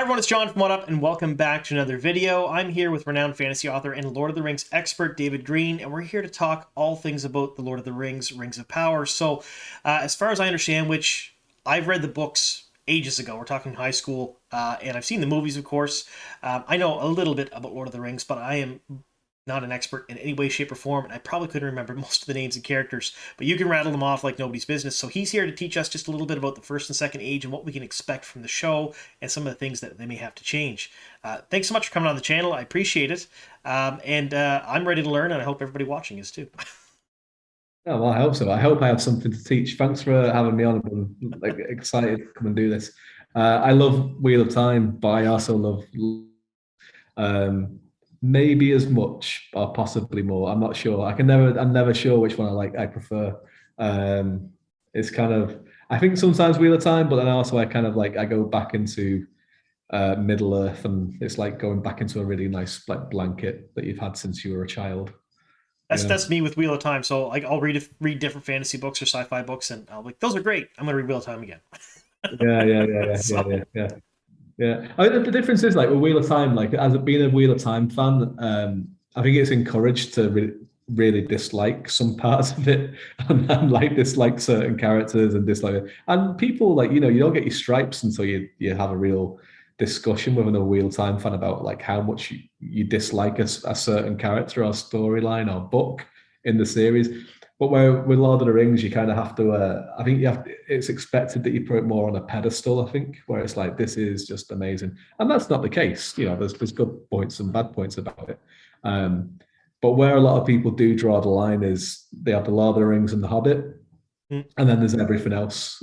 Hi everyone, it's John from WotUp, and welcome back to another video. I'm here with renowned fantasy author and Lord of the Rings expert David Green, and we're here to talk all things about the Lord of the Rings, Rings of Power. So, as far as I understand, which I've read the books ages ago, we're talking high school, and I've seen the movies, of course. I know a little bit about Lord of the Rings, but I am not an expert in any way, shape, or form, and I probably couldn't remember most of the names and characters, but you can rattle them off like nobody's business. So he's here to teach us just a little bit about the first and second age and what we can expect from the show and some of the things that they may have to change. Thanks so much for coming on the channel. I appreciate it. And I'm ready to learn, and I hope everybody watching is too. Oh, well, I hope so. I hope I have something to teach. Thanks for having me on. I'm like excited to come and do this. I love Wheel of Time, but I also love um, maybe as much or possibly more. I'm not sure. I'm never sure which one I prefer. Um, it's kind of I think sometimes Wheel of Time, but then also I go back into Middle Earth, and it's like going back into a really nice like blanket that you've had since you were a child. You That's know. me with Wheel of Time. So like I'll read different fantasy books or sci-fi books, and I'll be like, those are great. I'm gonna read Wheel of Time again. Yeah. So Yeah, I mean, the difference is like with Wheel of Time, like as being a Wheel of Time fan, I think it's encouraged to really dislike some parts of it and like dislike certain characters and dislike it. And people like you don't get your stripes until you have a real discussion with another Wheel of Time fan about like how much you dislike a certain character or storyline or book in the series. But where with Lord of the Rings, you kind of have to. I think you have. It's expected that you put it more on a pedestal. I think where it's like this is just amazing, and that's not the case. There's good points and bad points about it. Um, but where a lot of people do draw the line is they have the Lord of the Rings and the Hobbit, mm. and then there's everything else,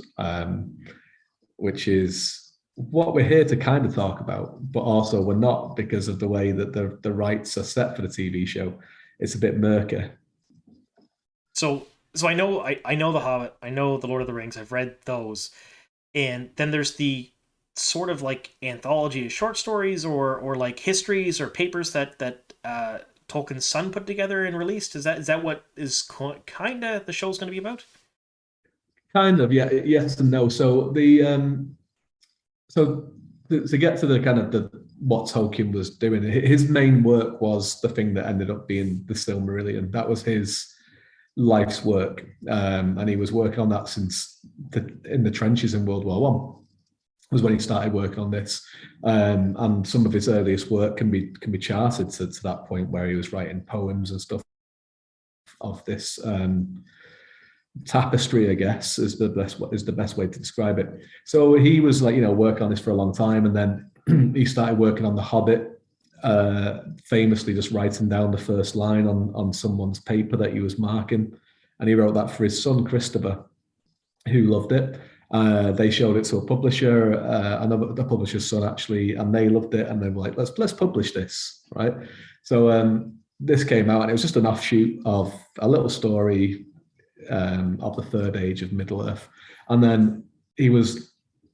which is what we're here to kind of talk about. But also we're not because of the way that the rights are set for the TV show. It's a bit murky. so I know the Hobbit, I know the Lord of the Rings. I've read those, and then there's the sort of like anthology of short stories or like histories or papers that Tolkien's son put together and released. Is that what is kind of the show's going to be about? Kind of, yeah, yes and no. So to get to the kind of the what Tolkien was doing, his main work was the thing that ended up being the Silmarillion. That was his life's work, and he was working on that since in the trenches in World War One was when he started working on this. And some of his earliest work can be charted to that point where he was writing poems and stuff of this tapestry, I guess, is the best way to describe it. So he was like, working on this for a long time, and then he started working on The Hobbit, famously just writing down the first line on someone's paper that he was marking, and he wrote that for his son Christopher, who loved it. They showed it to a publisher, another the publisher's son actually, and they loved it, and they were like, let's publish this, right? So this came out, and it was just an offshoot of a little story of the third age of Middle Earth. And then he was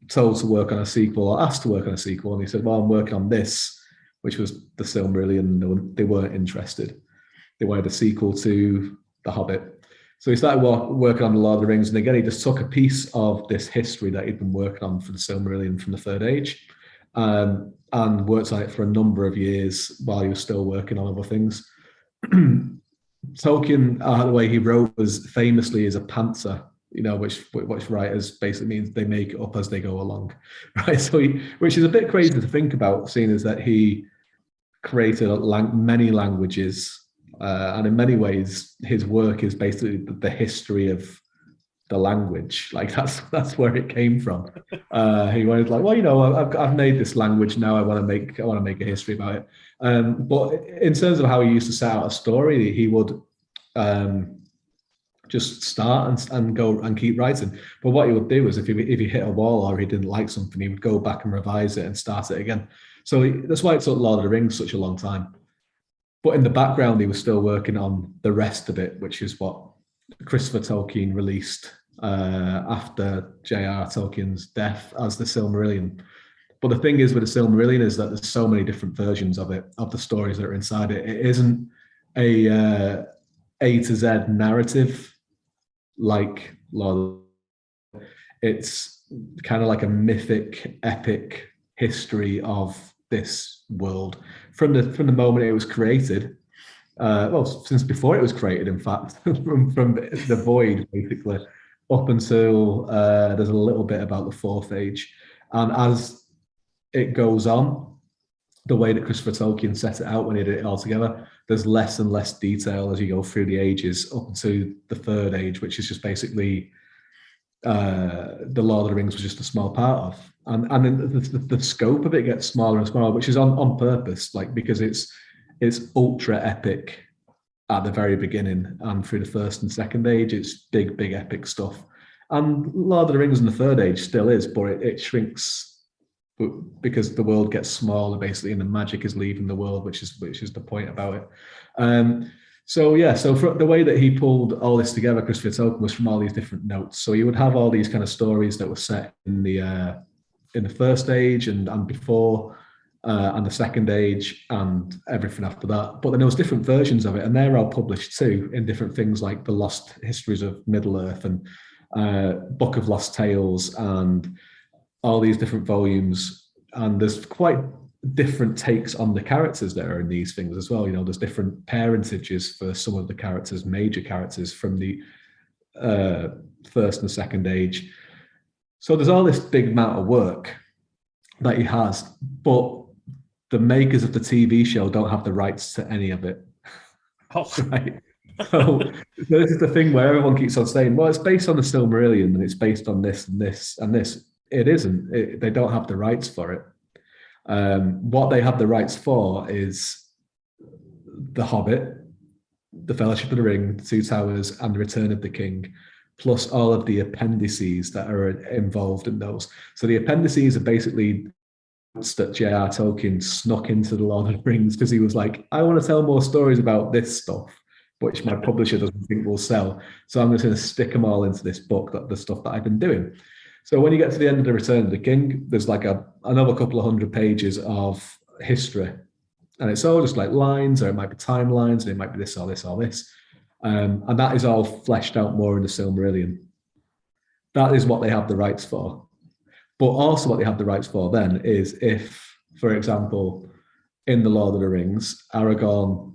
told to work on a sequel or asked to work on a sequel. And he said, well, I'm working on this, which was the Silmarillion. They weren't interested. They wanted a sequel to The Hobbit. So he started working on The Lord of the Rings. And again, he just took a piece of this history that he'd been working on for the Silmarillion from the Third Age, and worked on it for a number of years while he was still working on other things. Tolkien, the way he wrote was famously as a pantser, which writers basically means they make it up as they go along, right? Which is a bit crazy to think about, seeing as that he created many languages, and in many ways, his work is basically the history of the language. Like that's where it came from. He wanted like, well, I've made this language now. I want to make a history about it. But in terms of how he used to set out a story, he would just start and go and keep writing. But what he would do is if he hit a wall or he didn't like something, he would go back and revise it and start it again. So that's why it took Lord of the Rings such a long time. But in the background, he was still working on the rest of it, which is what Christopher Tolkien released after J.R. Tolkien's death as the Silmarillion. But the thing is with the Silmarillion is that there's so many different versions of it, of the stories that are inside it. It isn't A to Z narrative like Lord. It's kind of like a mythic, epic history of this world from the moment it was created. Well, since before it was created, in fact, from the void, basically, up until there's a little bit about the fourth age. And as it goes on, the way that Christopher Tolkien set it out when he did it all together, there's less and less detail as you go through the ages up to the third age, which is just basically the Lord of the Rings was just a small part of. And then the scope of it gets smaller and smaller, which is on purpose, like because it's ultra epic at the very beginning, and through the first and second age, it's big epic stuff. And Lord of the Rings in the third age still is, but it shrinks because the world gets smaller, basically, and the magic is leaving the world, which is the point about it. So for the way that he pulled all this together, Christopher Tolkien, was from all these different notes. So you would have all these kind of stories that were set in the first age and before, and the second age and everything after that. But then there was different versions of it, and they're all published too in different things like the Lost Histories of Middle Earth and Book of Lost Tales and all these different volumes. And there's quite different takes on the characters that are in these things as well. You know, there's different parentages for some of the characters, major characters from the first and second age. So there's all this big amount of work that he has, but the makers of the TV show don't have the rights to any of it. Oh, right. So this is the thing where everyone keeps on saying, well, it's based on the Silmarillion and it's based on this and this and this. It isn't. They don't have the rights for it. What they have the rights for is The Hobbit, The Fellowship of the Ring, The Two Towers, and The Return of the King, plus all of the appendices that are involved in those. So the appendices are basically that J.R. Tolkien snuck into the Lord of the Rings because he was like, I want to tell more stories about this stuff, which my publisher doesn't think will sell. So I'm just going to stick them all into this book, the stuff that I've been doing. So when you get to the end of The Return of the King, there's like another couple of hundred pages of history. And it's all just like lines, or it might be timelines, and it might be this or this or this. And that is all fleshed out more in the Silmarillion. That is what they have the rights for. But also what they have the rights for then is if, for example, in The Lord of the Rings, Aragorn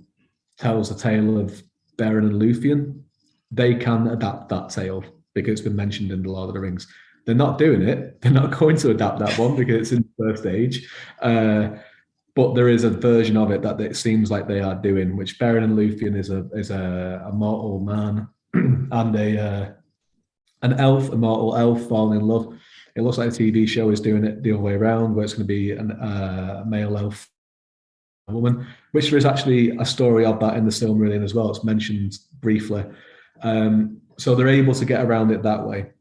tells the tale of Beren and Luthien, they can adapt that tale because it's been mentioned in The Lord of the Rings. They're not doing it. They're not going to adapt that one because it's in the first age. But there is a version of it that it seems like they are doing, which Beren and Luthien is a mortal man and an elf, a mortal elf falling in love. It looks like the TV show is doing it the other way around, where it's going to be a male elf, a woman, which there is actually a story of that in the Silmarillion as well. It's mentioned briefly. So they're able to get around it that way.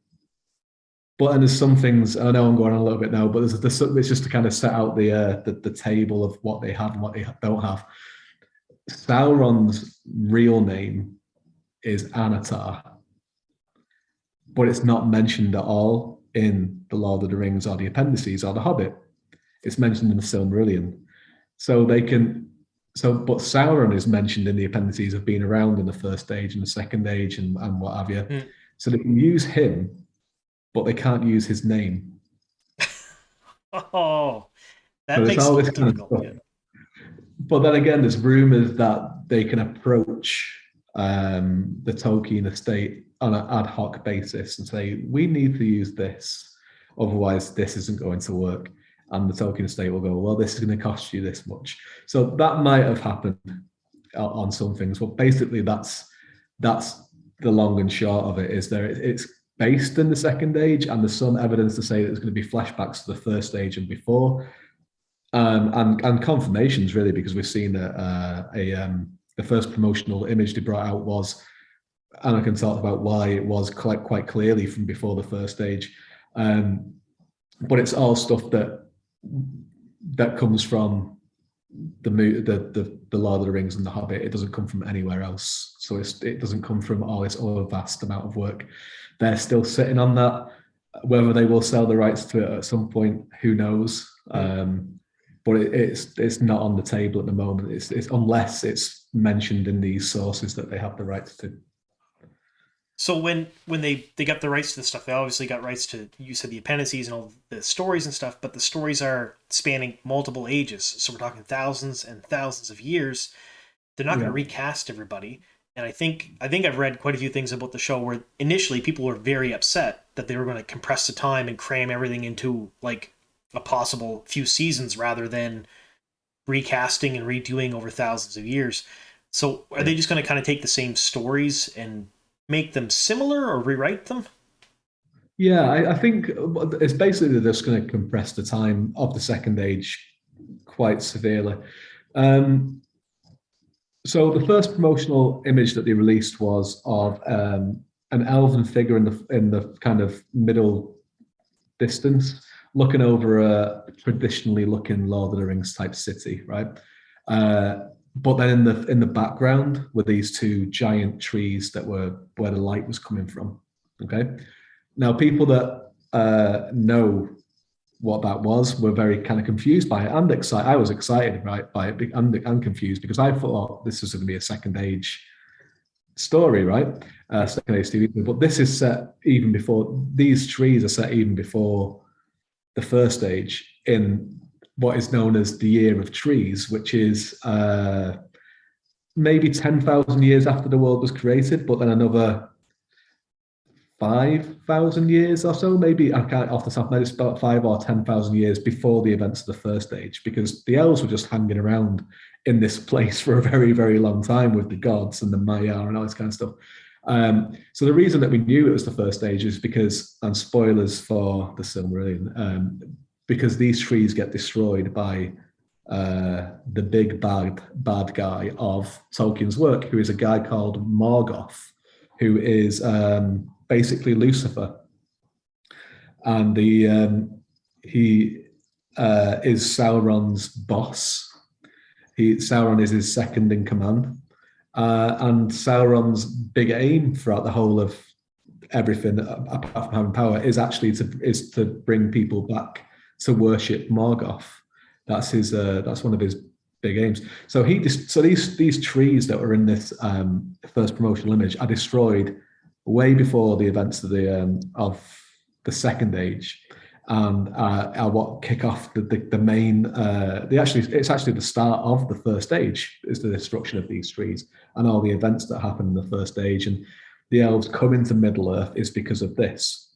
But and there's some things, I know I'm going on a little bit now, but it's just to kind of set out the table of what they have and what they don't have. Sauron's real name is Anatar, but it's not mentioned at all in The Lord of the Rings or the appendices or The Hobbit. It's mentioned in the Silmarillion. But Sauron is mentioned in the appendices of being around in the first age and the second age and what have you. Mm. So they can use him, but they can't use his name. Oh, that makes it difficult. Kind of But then again, there's rumors that they can approach the Tolkien estate on an ad hoc basis and say, we need to use this, otherwise this isn't going to work. And the Tolkien estate will go, well, this is going to cost you this much. So that might have happened on some things, but basically that's the long and short of it. It's based in the second age, and there's some evidence to say that there's going to be flashbacks to the first age and before, and confirmations really, because we've seen the first promotional image they brought out was Anakin talked about why it was quite clearly from before the first age, but it's all stuff that comes from the Lord of the Rings and the Hobbit. It doesn't come from anywhere else, so it doesn't come from all this other vast amount of work. They're still sitting on that. Whether they will sell the rights to it at some point, who knows? But it's not on the table at the moment. It's unless it's mentioned in these sources that they have the rights to. So when they got the rights to this stuff, they obviously got rights to, you said, the appendices and all the stories and stuff, but the stories are spanning multiple ages. So we're talking thousands and thousands of years. They're not going to Yeah. recast everybody. And I think I've read quite a few things about the show where initially people were very upset that they were going to compress the time and cram everything into like a possible few seasons rather than recasting and redoing over thousands of years. So are Yeah. they just going to kind of take the same stories and make them similar or rewrite them? Yeah, I think it's basically they're just going to compress the time of the Second Age quite severely. Um, so the first promotional image that they released was of an elven figure in the kind of middle distance, looking over a traditionally looking Lord of the Rings type city, right? But then in the background were these two giant trees that were where the light was coming from. Okay, now people that know what that was were very kind of confused by it and excited. I was excited, right, by it and confused because I thought this was going to be a second age story, right? Yeah. Second age TV, but this is set even before. These trees are set even before the first age in what is known as the Year of Trees, which is maybe 10,000 years after the world was created, but then another 5,000 years or so, maybe I can't off the top of my head, it's about 5 or 10,000 years before the events of the first age, because the elves were just hanging around in this place for a very, very long time with the gods and the Maya and all this kind of stuff. So the reason that we knew it was the first age is because, and spoilers for the Silmarillion, because these trees get destroyed by the big bad guy of Tolkien's work, who is a guy called Morgoth, who is basically Lucifer, and he is Sauron's boss. Sauron is his second in command, and Sauron's big aim throughout the whole of everything, apart from having power, is actually to bring people back to worship Morgoth. That's one of his big aims. So these trees that were in this first promotional image are destroyed way before the events of the Second Age, and are what kick off the main. It's actually the start of the First Age is the destruction of these trees and all the events that happen in the First Age, and the elves come into Middle Earth is because of this.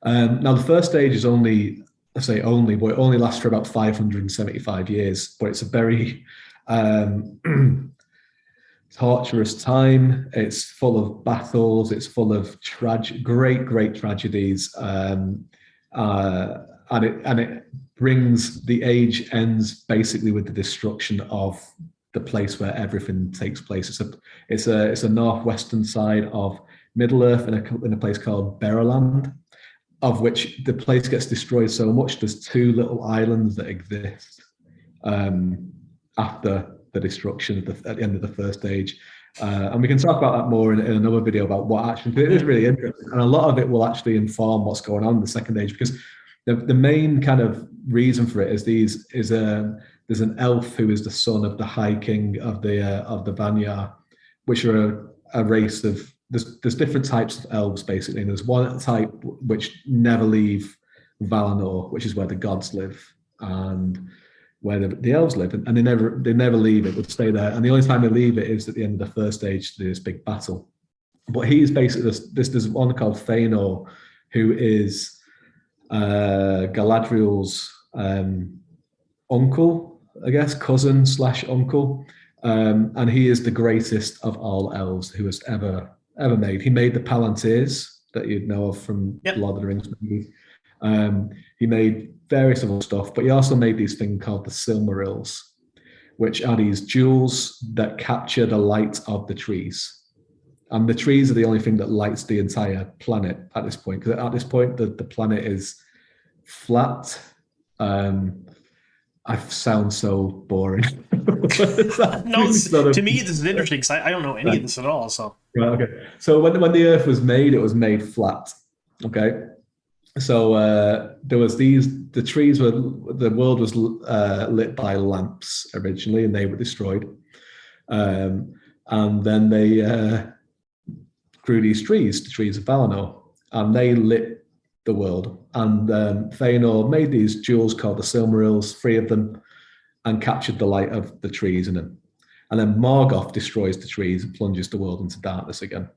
Now the First Age is only, I say only, but it only lasts for about 575 years, but it's a very torturous time. It's full of battles. It's full of great tragedies, and it brings the age ends basically with the destruction of the place where everything takes place. It's a northwestern side of Middle Earth in a place called Beraland, of which the place gets destroyed so much. There's two little islands that exist after the destruction at the end of the First Age. And we can talk about that more in another video about what actually, it is really interesting. And a lot of it will actually inform what's going on in the Second Age, because the main kind of reason for it is there's an elf who is the son of the High King of the Vanyar, which are a race of, there's different types of elves basically. And there's one type which never leave Valinor, which is where the gods live, and where the elves live, and they never leave it, would stay there. And the only time they leave it is at the end of the First Age to do this big battle. But he's basically there's one called Fëanor, who is Galadriel's uncle, I guess, cousin slash uncle, and he is the greatest of all elves who has ever made. He made the Palantirs that you'd know of from Yep. Lord of the Rings movies. He made various other stuff, but he also made these things called the Silmarils, which are these jewels that capture the light of the trees. And the trees are the only thing that lights the entire planet at this point, because at this point, the planet is flat. I sound so boring. No, to me, this is interesting because I don't know any of this at all. So, Right, okay. So when the Earth was made, it was made flat. Okay. So there was the trees the world was lit by lamps originally, and they were destroyed. And then grew these trees, the trees of Valinor, and they lit the world. And Fëanor made these jewels called the Silmarils, 3 of them, and captured the light of the trees in them. And then Morgoth destroys the trees and plunges the world into darkness again.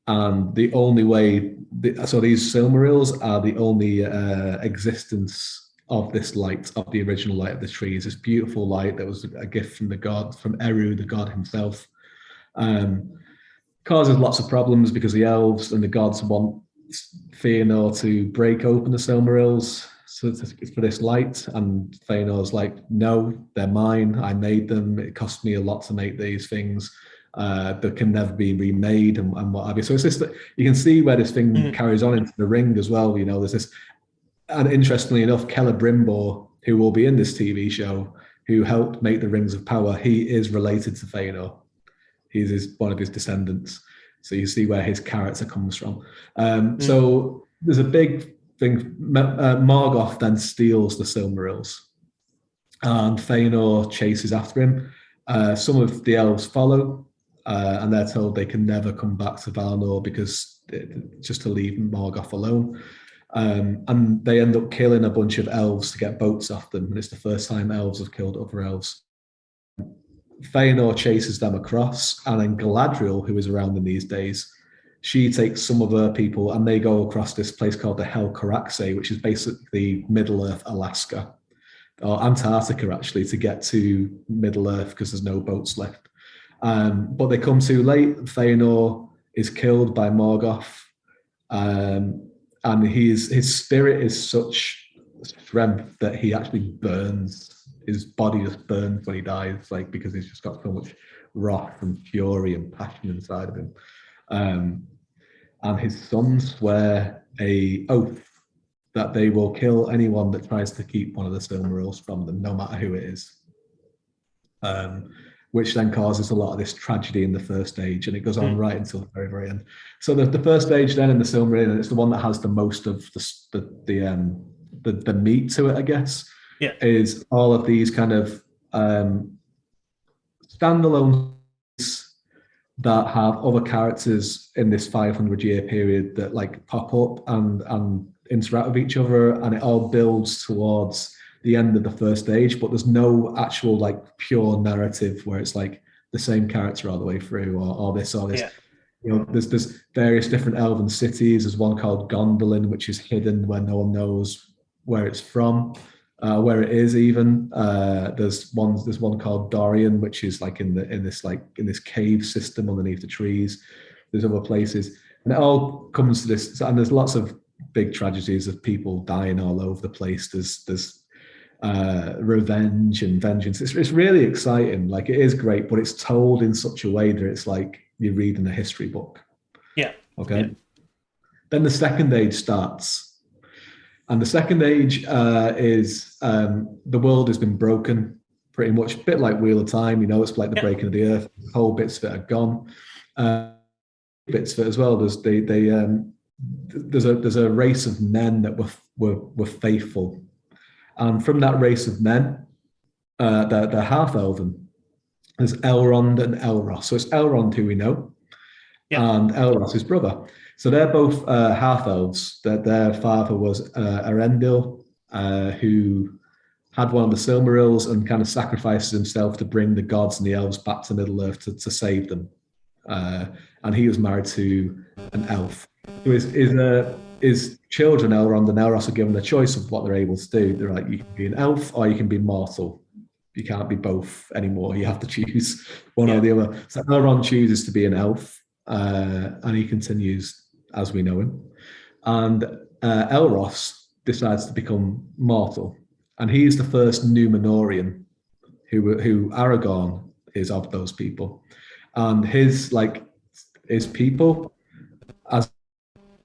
And the only way, so these Silmarils are the only existence of this light, of the original light of the trees, this beautiful light that was a gift from the god, from Eru, the god himself. Causes lots of problems because the elves and the gods want Fëanor to break open the Silmarils for this light, and Fëanor's like, no, they're mine. I made them. It cost me a lot to make these things. That can never be remade and what have you. So it's this, you can see where this thing carries on into the ring as well. You know, there's this, and interestingly enough, Celebrimbor, who will be in this TV show, who helped make the Rings of Power, he is related to Fëanor. He's one of his descendants. So you see where his character comes from. So there's a big thing. Morgoth then steals the Silmarils, and Fëanor chases after him. Some of the elves follow, and they're told they can never come back to Valinor because just to leave Morgoth alone. And they end up killing a bunch of elves to get boats off them. And it's the first time elves have killed other elves. Fëanor chases them across, and then Galadriel, who is around in these days, she takes some of her people and they go across this place called the Helcaraxe, which is basically Middle-earth Alaska, or Antarctica actually, to get to Middle-earth because there's no boats left. But they come too late. Fëanor is killed by Morgoth, and his spirit is such strength that he actually burns. His body just burns when he dies, like, because he's just got so much wrath and fury and passion inside of him. And his sons swear a oath that they will kill anyone that tries to keep one of the Silmarils from them, no matter who it is. Which then causes a lot of this tragedy in the First Age, and it goes on right until the very, very end. So the First Age then in the Silmarillion, it's the one that has the most of the meat to it, I guess. Yeah. Is all of these kind of standalone that have other characters in this 500-year period that like pop up and interact with each other, and it all builds towards the end of the First Age, but there's no actual like pure narrative where it's like the same character all the way through, or this or this. Yeah. You know, there's various different elven cities. There's one called Gondolin, which is hidden where no one knows where it's from. Where it is even. There's one called Dorian, which is like in this cave system underneath the trees. There's other places, and it all comes to this. And there's lots of big tragedies of people dying all over the place. There's revenge and vengeance. It's really exciting. Like, it is great, but it's told in such a way that it's like you're reading a history book. Yeah. Okay. Yeah. Then the Second Age starts. And the Second Age is the world has been broken pretty much, a bit like Wheel of Time. You know, it's like the breaking of the earth. Whole bits of it are gone. Bits of it as well. There's a race of men that were faithful, and from that race of men, they're half elven. There's Elrond and Elros. So it's Elrond who we know, and Elros, his brother. So they're both half elves. Their father was Arendil, who had one of the Silmarils and kind of sacrifices himself to bring the gods and the elves back to Middle Earth to save them. And he was married to an elf. So his children, Elrond and Elros, are given the choice of what they're able to do. They're like, you can be an elf or you can be mortal. You can't be both anymore. You have to choose one or the other. So Elrond chooses to be an elf, and he continues as we know him. And Elros decides to become mortal. And he's the first Númenórean who Aragorn is of those people. And his people, as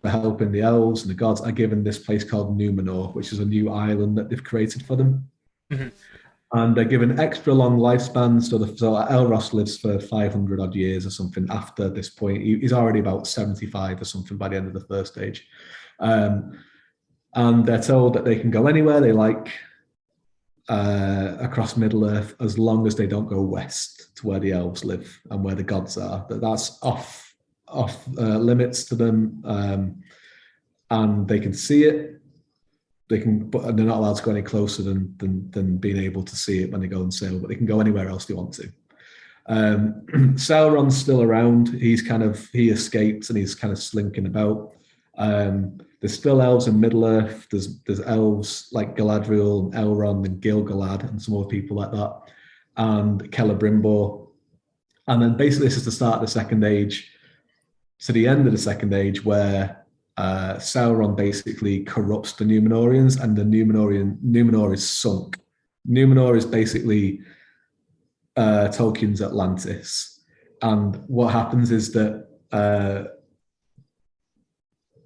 helping the elves and the gods, are given this place called Númenor, which is a new island that they've created for them. Mm-hmm. And they're given extra long lifespans. So Elros lives for 500 odd years or something after this point. He's already about 75 or something by the end of the First Age. And they're told that they can go anywhere they like. across Middle Earth as long as they don't go west to where the elves live and where the gods are. That's off limits to them, and they can see it. They can, but they're not allowed to go any closer than being able to see it when they go and sail. But they can go anywhere else they want to. Sauron's still around. He escaped and he's kind of slinking about. There's still elves in Middle Earth. There's elves like Galadriel and Elrond and Gil-galad and some other people like that, and Celebrimbor. And then basically this is the start of the Second Age to the end of the Second Age, where Sauron basically corrupts the Númenóreans, and the Númenor is sunk. Númenor is basically Tolkien's Atlantis, and what happens is that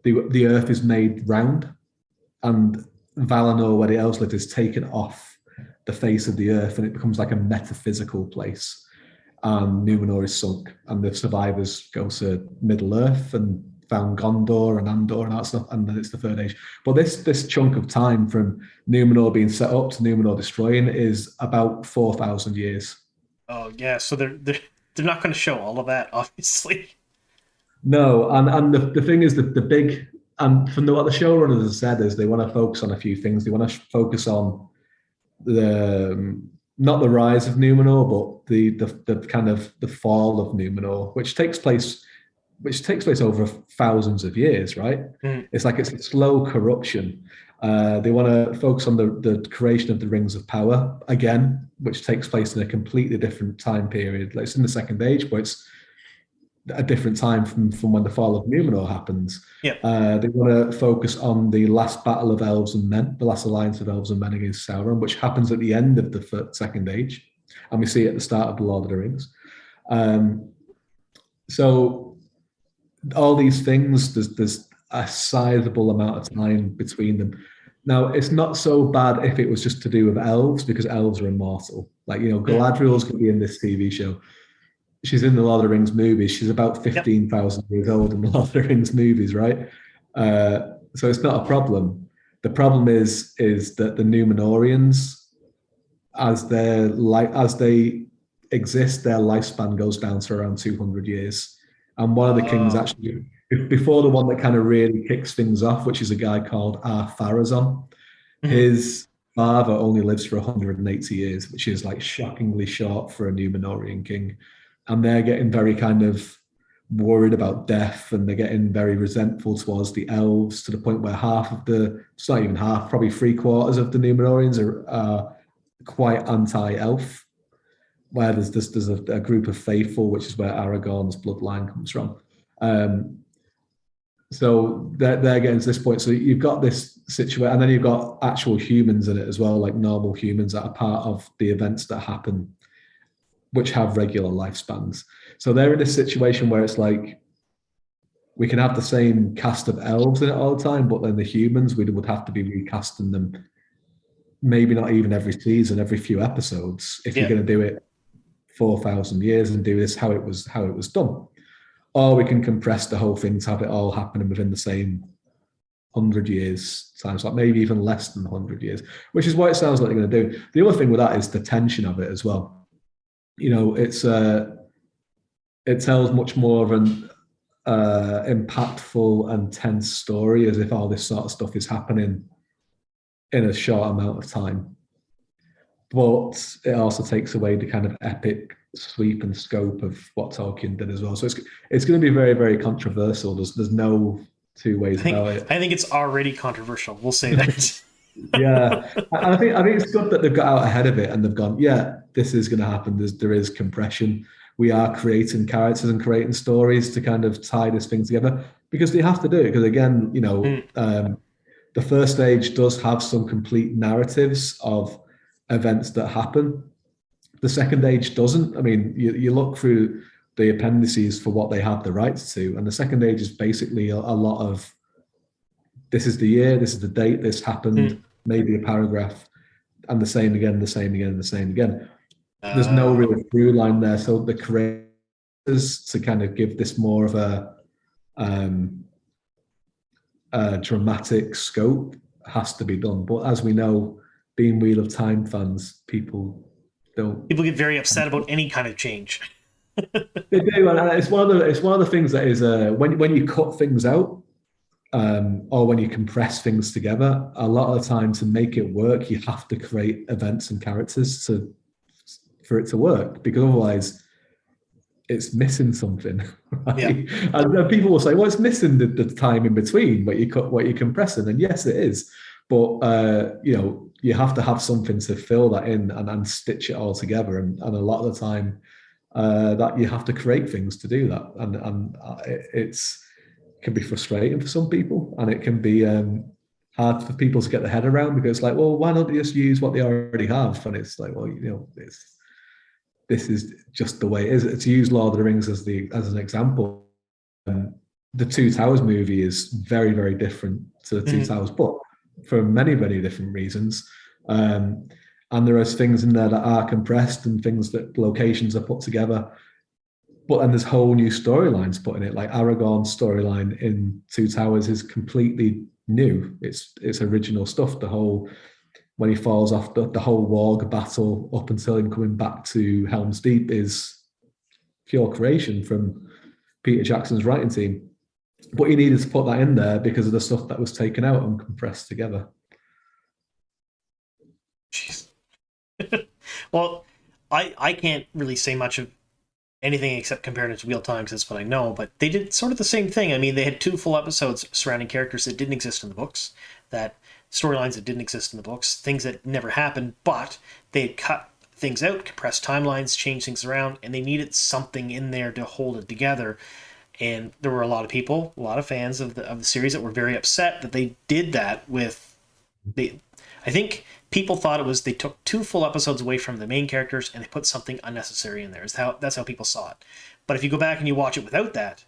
the Earth is made round, and Valinor, where the elves live, is taken off the face of the Earth, and it becomes like a metaphysical place. And Númenor is sunk, and the survivors go to Middle Earth and found Gondor and Andor and that stuff, and then it's the Third Age. But this chunk of time from Númenor being set up to Númenor destroying is about 4,000 years. Oh yeah, so they're not going to show all of that, obviously. No, and the thing is that the big, and from what the showrunners have said is they want to focus on a few things. They want to focus on the not the rise of Númenor, but the kind of the fall of Númenor, which takes place over thousands of years, right? Mm. It's like it's a slow corruption. They want to focus on the creation of the Rings of Power again, which takes place in a completely different time period. Like it's in the Second Age, but it's a different time from when the fall of Númenor happens. Yeah. They want to focus on the last battle of elves and men, the last alliance of elves and men against Sauron, which happens at the end of the Second Age, and we see it at the start of the Lord of the Rings. So all these things, there's a sizable amount of time between them. Now, it's not so bad if it was just to do with elves, because elves are immortal. Like, Galadriel's going to be in this TV show. She's in the Lord of the Rings movies. She's about 15,000 years old in the Lord of the Rings movies, right? So it's not a problem. The problem is that the Númenóreans, as they exist, their lifespan goes down to around 200 years. And one of the kings actually, before the one that kind of really kicks things off, which is a guy called Ar-Pharazôn, his father only lives for 180 years, which is like shockingly short for a Númenórean king. And they're getting very kind of worried about death, and they're getting very resentful towards the elves, to the point where it's not even half, probably 3/4 of the Númenóreans are quite anti-elf, where there's a group of faithful, which is where Aragorn's bloodline comes from. So they're getting to this point. So you've got this situation, and then you've got actual humans in it as well, like normal humans that are part of the events that happen, which have regular lifespans. So they're in this situation where it's like, we can have the same cast of elves in it all the time, but then the humans, we would have to be recasting them, maybe not even every season, every few episodes, if you're going to do it 4,000 years and do this how it was done. Or we can compress the whole thing to have it all happening within the same 100 years times, like maybe even less than 100 years, which is what it sounds like they're going to do. The other thing with that is the tension of it as well. It tells much more of an impactful and tense story, as if all this sort of stuff is happening in a short amount of time. But it also takes away the kind of epic sweep and scope of what Tolkien did as well. So it's going to be very, very controversial. There's no two ways about it. I think it's already controversial. We'll say that. Yeah, I think it's good that they've got out ahead of it and they've gone, yeah, this is going to happen. There is compression. We are creating characters and creating stories to kind of tie this thing together, because they have to do it. Because again, the First Age does have some complete narratives of events that happen. The Second Age doesn't. I mean, you look through the appendices for what they have the rights to, and the Second Age is basically a lot of, this is the year, this is the date, this happened, maybe a paragraph, and the same again, the same again, the same again. There's no real through line there. So the creators, to kind of give this more of a dramatic scope, has to be done. But as we know, being Wheel of Time fans, people don't. People get very upset about any kind of change. They do, and it's one of the things that is when you cut things out, or when you compress things together, a lot of the time to make it work, you have to create events and characters for it to work, because otherwise it's missing something, right? Yeah. And then people will say, well, it's missing the time in between what you're compressing. And yes, it is. But, you have to have something to fill that in and stitch it all together. And a lot of the time that you have to create things to do that. And it can be frustrating for some people, and it can be hard for people to get their head around, because it's like, well, why don't they just use what they already have? And it's like, well, this is just the way it is. To use Lord of the Rings as an example, the Two Towers movie is very, very different to the Two Towers book for many, many different reasons. And there are things in there that are compressed, and things that locations are put together. But then there's whole new storylines put in it. Like Aragorn's storyline in Two Towers is completely new. It's original stuff. When he falls off the whole Warg battle up until him coming back to Helm's Deep is pure creation from Peter Jackson's writing team. But he needed to put that in there because of the stuff that was taken out and compressed together. Jeez. Well, I can't really say much of anything except comparing it to Wheel Time, because that's what I know, but they did sort of the same thing. I mean, they had 2 full episodes surrounding characters that didn't exist in the books, that storylines that didn't exist in the books, things that never happened, but they had cut things out, compressed timelines, changed things around, and they needed something in there to hold it together. And there were a lot of people, a lot of fans of the series that were very upset that they did that with I think people thought it was they took 2 full episodes away from the main characters and they put something unnecessary in there. That's how people saw it. But if you go back and you watch it without that,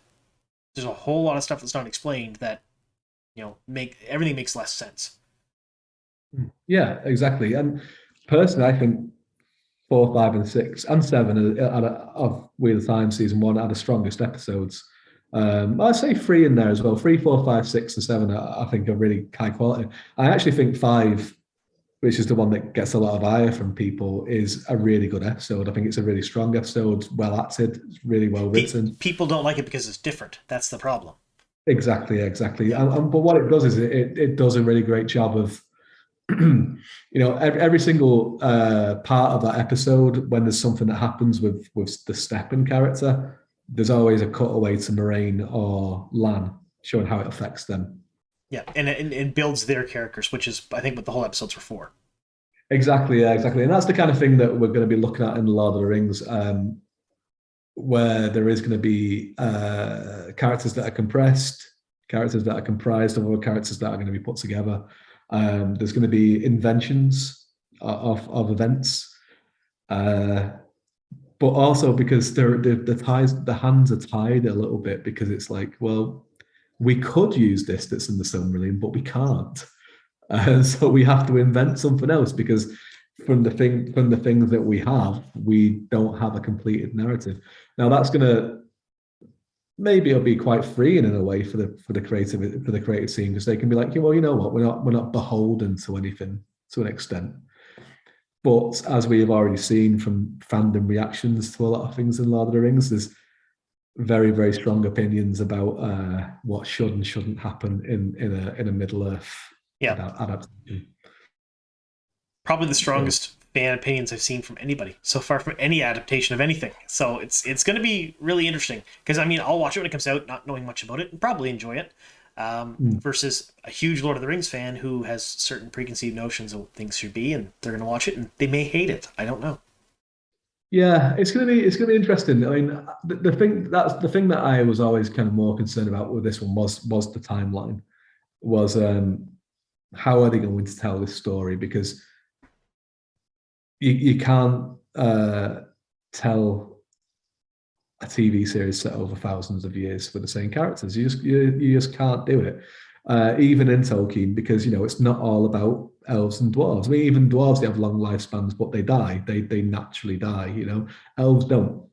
there's a whole lot of stuff that's not explained that everything makes less sense. Yeah, exactly. And personally, I think 4, 5, and 6 and 7 of Wheel of Time season 1 are the strongest episodes. I'd say 3 in there as well. 3, 4, 5, 6, and 7 I think are really high quality. I actually think 5, which is the one that gets a lot of ire from people, is a really good episode. I think it's a really strong episode, well acted, really well written. People don't like it because it's different. That's the problem. Exactly. But what it does is it does a really great job of, every single part of that episode, when there's something that happens with the Steppen character, there's always a cutaway to Moraine or Lan showing how it affects them. Yeah, and it builds their characters, which is, I think, what the whole episodes were for. Exactly. And that's the kind of thing that we're going to be looking at in The Lord of the Rings, where there is going to be characters that are compressed, characters that are comprised of other characters that are going to be put together. There's going to be inventions of events, but also because the hands are tied a little bit, because it's like, well, we could use that's in the Silmarillion, but we can't. So we have to invent something else, because from the things that we have, we don't have a completed narrative. Now that's going to, maybe it'll be quite freeing in a way for the creative team, because they can be like, well, you know what, we're not beholden to anything to an extent. But as we have already seen from fandom reactions to a lot of things in Lord of the Rings, there's very, very strong opinions about what should and shouldn't happen in a Middle Earth adaptation. Probably the strongest fan opinions I've seen from anybody so far, from any adaptation of anything. So it's going to be really interesting, because I mean, I'll watch it when it comes out, not knowing much about it, and probably enjoy it. Versus a huge Lord of the Rings fan who has certain preconceived notions of what things should be, and they're going to watch it and they may hate it. I don't know. Yeah, it's gonna be interesting. I mean, the thing that I was always kind of more concerned about with this one was the timeline. Was how are they going to tell this story? Because you can't tell a TV series set over thousands of years with the same characters. You just can't do it. Even in Tolkien, because it's not all about elves and dwarves. I mean, even dwarves, they have long lifespans, but they die. They naturally die. Elves don't,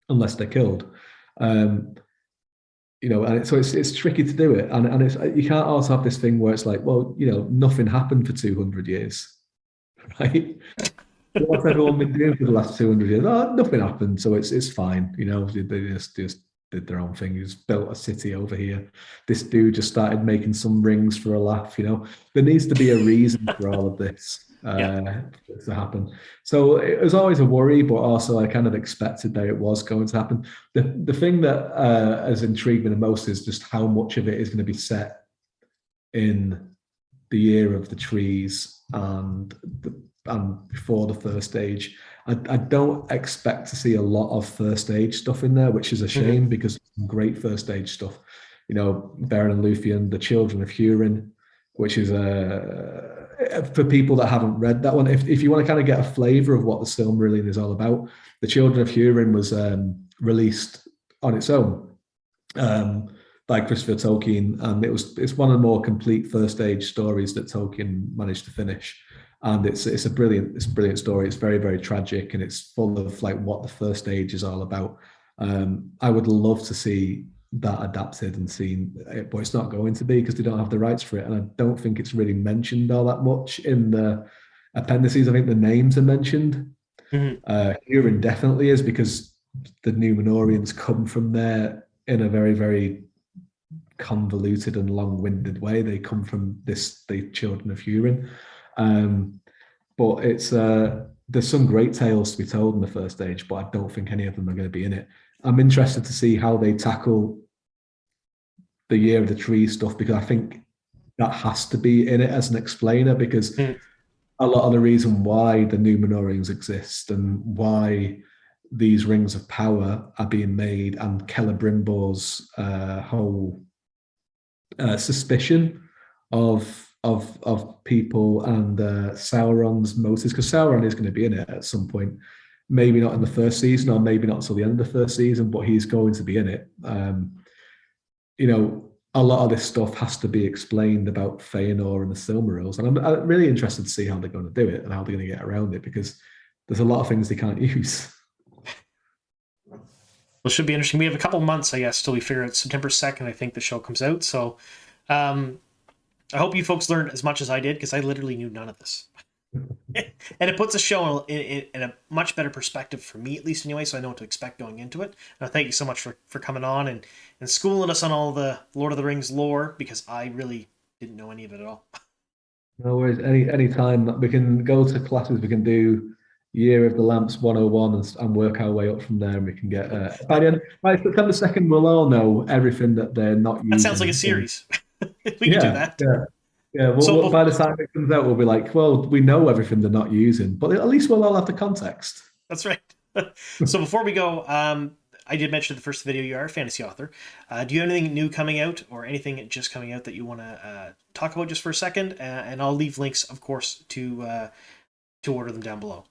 unless they're killed. And so it's tricky to do it, and it's, you can't also have this thing where it's like, well, nothing happened for 200 years. right? What's everyone been doing for the last 200 years? Oh, nothing happened, so it's fine. They just did their own thing. He just built a city over here. This dude just started making some rings for a laugh. There needs to be a reason for all of this Yeah. to happen. So it was always a worry, but also I kind of expected that it was going to happen. The thing that has intrigued me the most is just how much of it is going to be set in the year of the trees and before the first age. I don't expect to see a lot of first age stuff in there, which is a Hmm. shame because it's some great first age stuff. Beren and Luthien, the Children of Hurin, which is for people that haven't read that one. If you want to kind of get a flavour of what the Silmarillion is all about, the Children of Hurin was released on its own. By Christopher Tolkien, and it's one of the more complete first age stories that Tolkien managed to finish. And it's a brilliant story. It's very, very tragic, and it's full of like what the first age is all about. I would love to see that adapted and seen, but it's not going to be because they don't have the rights for it, and I don't think it's really mentioned all that much in the appendices. I think the names are mentioned. Hmm. Hurin definitely is because the Numenorians come from there in a very, very convoluted and long-winded way. They come from the Children of Hurin, but it's there's some great tales to be told in the first age, but I don't think any of them are going to be in it. I'm interested to see how they tackle the Year of the Tree stuff because I think that has to be in it as an explainer because Hmm. a lot of the reason why the Numenorians exist and why these rings of power are being made and Celebrimbor's whole suspicion of people and Sauron's motives because Sauron is going to be in it at some point. Maybe not in the first season, or maybe not until the end of the first season, but he's going to be in it. A lot of this stuff has to be explained about Feanor and the Silmarils, and I'm really interested to see how they're going to do it and how they're going to get around it because there's a lot of things they can't use. Well, it should be interesting. We have a couple months, I guess, till we figure out September 2nd. I think the show comes out. So um, I hope you folks learned as much as I did because I literally knew none of this. And it puts the show in a much better perspective for me, at least anyway, so I know what to expect going into it. And thank you so much for coming on and schooling us on all the Lord of the Rings lore because I really didn't know any of it at all. No worries. Any time we can go to classes, we can do Year of the Lamps 101 and work our way up from there, and we can get by the end by September 2nd, we'll all know everything that they're not That sounds like a using. series. We could do Yeah, that. yeah, yeah. So, By the time it comes out, we'll be like, well, we know everything they're not using, but at least we'll all have the context. that's right. So before we go, I did mention in the first video you are a fantasy author. Do you have anything new coming out or anything just coming out that you want to talk about just for a second? And I'll leave links, of course, to order them down below.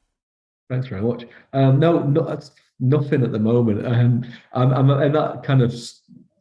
Thanks very much. No, nothing at the moment. I'm in that kind of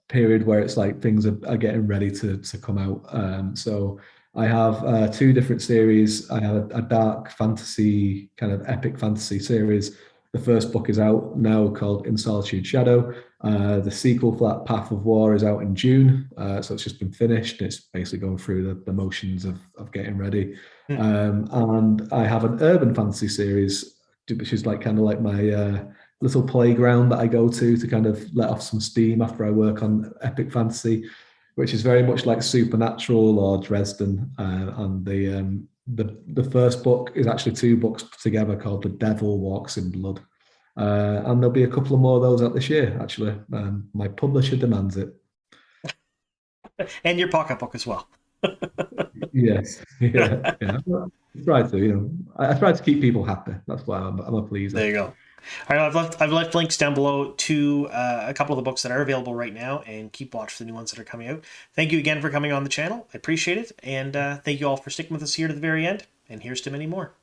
period where it's like things are getting ready to come out. So I have two different series. I have a dark fantasy, kind of epic fantasy series. The first book is out now called In Solitude Shadow. The sequel for that, Path of War, is out in June. So it's just been finished. It's basically going through the motions of getting ready. Hmm. And I have an urban fantasy series which is like kind of like my little playground that I go to kind of let off some steam after I work on epic fantasy, which is very much like Supernatural or Dresden. And the first book is actually two books together called The Devil Walks in Blood. And there'll be a couple of more of those out this year, actually. My publisher demands it. And your pocket book as well. Yes, yeah, yeah. I try to, I try to keep people happy. That's why I'm a pleaser. There you go. All right, I've left links down below to a couple of the books that are available right now, and keep watch for the new ones that are coming out. Thank you again for coming on the channel. I appreciate it, and thank you all for sticking with us here to the very end. And here's to many more.